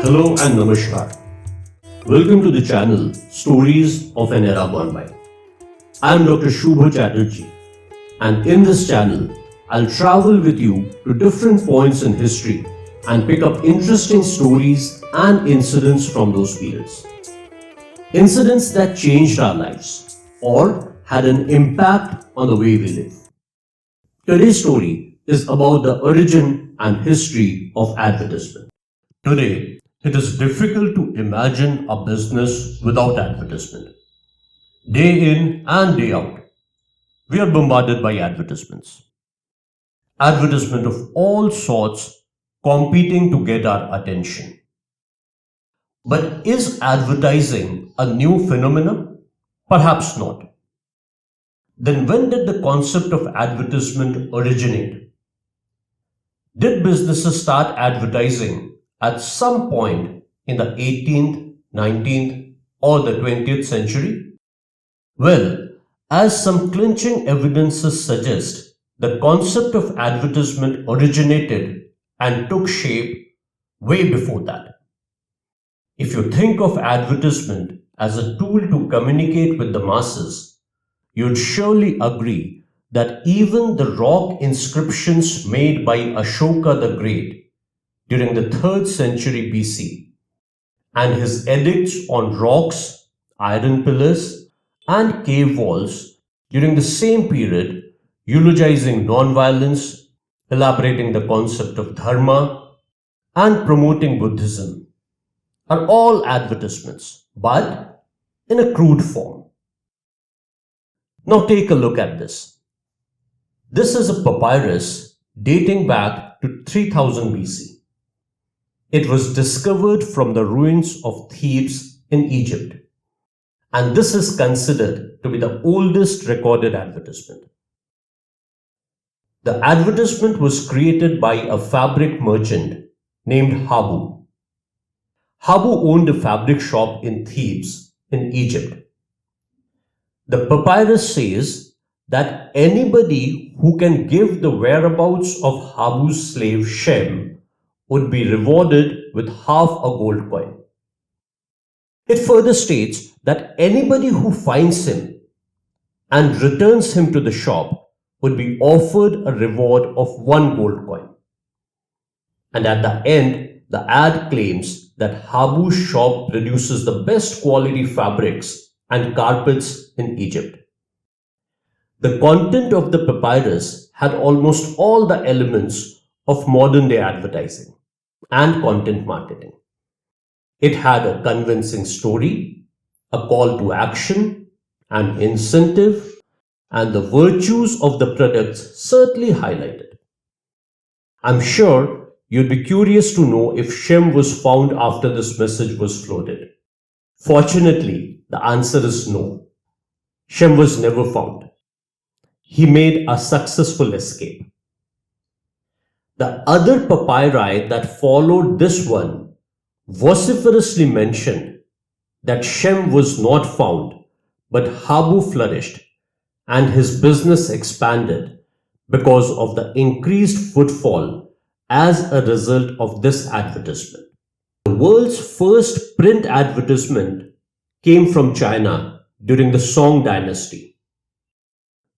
Hello and Namaskar. Welcome to the channel Stories of an Era Gone By. I am Dr. Shubha Chatterjee, and in this channel, I'll travel with you to different points in history and pick up interesting stories and incidents from those periods. Incidents that changed our lives or had an impact on the way we live. Today's story is about the origin and history of advertisement. Today, it is difficult to imagine a business without advertisement. Day in and day out, we are bombarded by advertisements. Advertisement of all sorts competing to get our attention. But is advertising a new phenomenon? Perhaps not. Then when did the concept of advertisement originate? Did businesses start advertising at some point in the 18th, 19th, or the 20th century? Well, as some clinching evidences suggest, the concept of advertisement originated and took shape way before that. If you think of advertisement as a tool to communicate with the masses, you'd surely agree that even the rock inscriptions made by Ashoka the Great during the 3rd century BC and his edicts on rocks, iron pillars, and cave walls during the same period, eulogizing non-violence, elaborating the concept of dharma, and promoting Buddhism, are all advertisements, but in a crude form. Now take a look at this. This is a papyrus dating back to 3000 BC. It was discovered from the ruins of Thebes in Egypt, and this is considered to be the oldest recorded advertisement. The advertisement was created by a fabric merchant named Habu. Habu owned a fabric shop in Thebes in Egypt. The papyrus says that anybody who can give the whereabouts of Habu's slave Shem would be rewarded with half a gold coin. It further states that anybody who finds him and returns him to the shop would be offered a reward of 1 gold coin. And at the end, the ad claims that Habu's shop produces the best quality fabrics and carpets in Egypt. The content of the papyrus had almost all the elements of modern day advertising and content marketing. It had a convincing story, a call to action, an incentive, and the virtues of the products certainly highlighted. I'm sure you'd be curious to know if Shem was found after this message was floated. Fortunately, the answer is no. Shem was never found. He made a successful escape. The other papyri that followed this one vociferously mentioned that Shem was not found, but Habu flourished and his business expanded because of the increased footfall as a result of this advertisement. The world's first print advertisement came from China during the Song dynasty.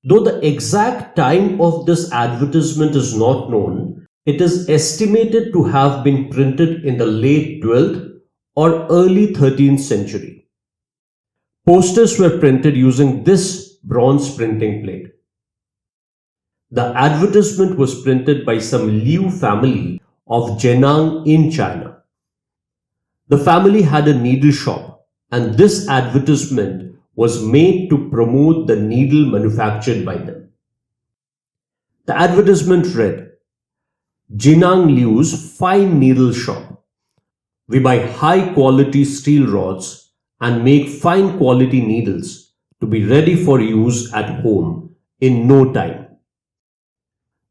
Though the exact time of this advertisement is not known, it is estimated to have been printed in the late 12th or early 13th century. Posters were printed using this bronze printing plate. The advertisement was printed by some Liu family of Zhenang in China. The family had a needle shop, and this advertisement was made to promote the needle manufactured by them. The advertisement read, "Jinang Liu's fine needle shop. We buy high quality steel rods and make fine quality needles to be ready for use at home in no time."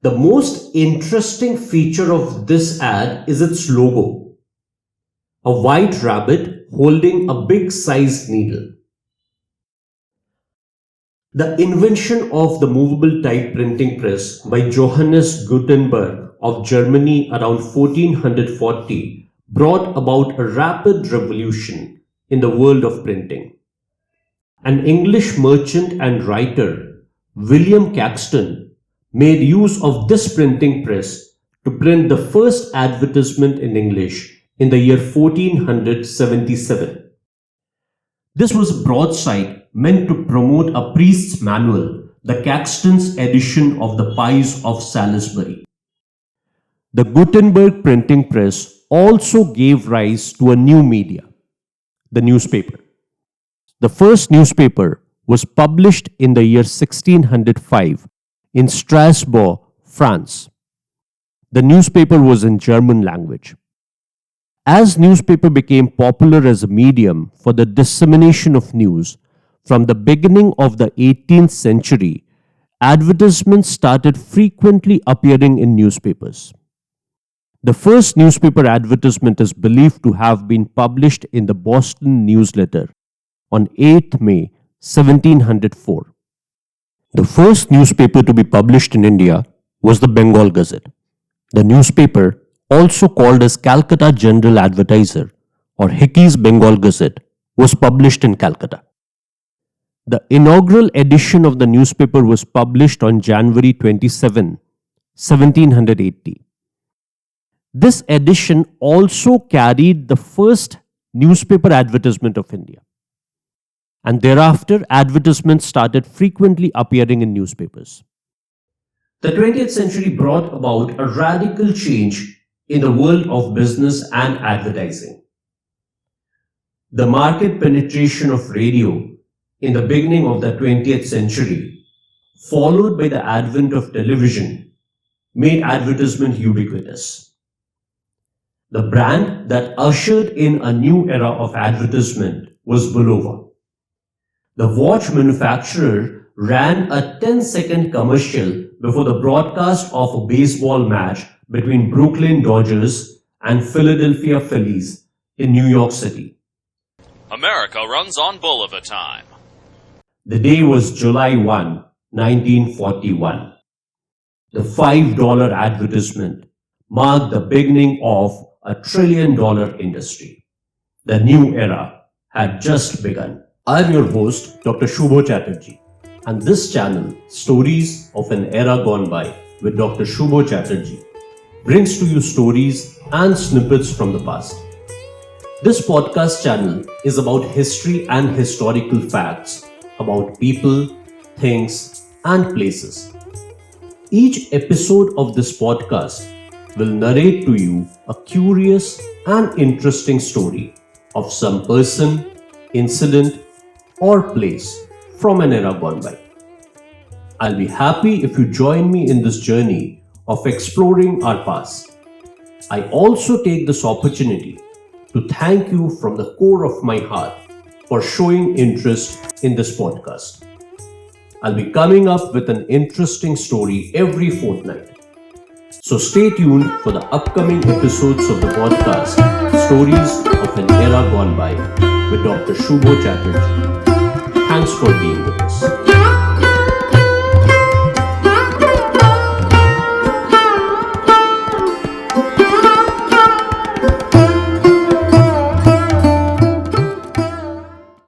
The most interesting feature of this ad is its logo. A white rabbit holding a big sized needle. The invention of the movable type printing press by Johannes Gutenberg of Germany around 1440 brought about a rapid revolution in the world of printing. An English merchant and writer, William Caxton, made use of this printing press to print the first advertisement in English in the year 1477. This was a broadside meant to promote a priest's manual, the Caxton's edition of the Pies of Salisbury. The Gutenberg printing press also gave rise to a new media, the newspaper. The first newspaper was published in the year 1605 in Strasbourg, France. The newspaper was in German language. As newspaper became popular as a medium for the dissemination of news, from the beginning of the 18th century, advertisements started frequently appearing in newspapers. The first newspaper advertisement is believed to have been published in the Boston Newsletter on 8th May 1704. The first newspaper to be published in India was the Bengal Gazette. The newspaper, also called as Calcutta General Advertiser or Hickey's Bengal Gazette, was published in Calcutta. The inaugural edition of the newspaper was published on January 27, 1780. This edition also carried the first newspaper advertisement of India. And thereafter, advertisements started frequently appearing in newspapers. The 20th century brought about a radical change in the world of business and advertising. The market penetration of radio in the beginning of the 20th century, followed by the advent of television, made advertisement ubiquitous. The brand that ushered in a new era of advertisement was Bulova. The watch manufacturer ran a 10-second commercial before the broadcast of a baseball match between Brooklyn Dodgers and Philadelphia Phillies in New York City. America runs on Bulova time. The day was July 1, 1941. The $5 advertisement marked the beginning of a $1 trillion industry. The new era had just begun. I'm your host, Dr. Shubho Chatterjee, and this channel, Stories of an Era Gone By with Dr. Shubho Chatterjee, brings to you stories and snippets from the past. This podcast channel is about history and historical facts about people, things, and places. Each episode of this podcast will narrate to you a curious and interesting story of some person, incident, or place from an era gone by. I'll be happy if you join me in this journey of exploring our past. I also take this opportunity to thank you from the core of my heart for showing interest in this podcast. I'll be coming up with an interesting story every fortnight. So stay tuned for the upcoming episodes of the podcast, Stories of an Era Gone By with Dr. Shubho Chatterjee.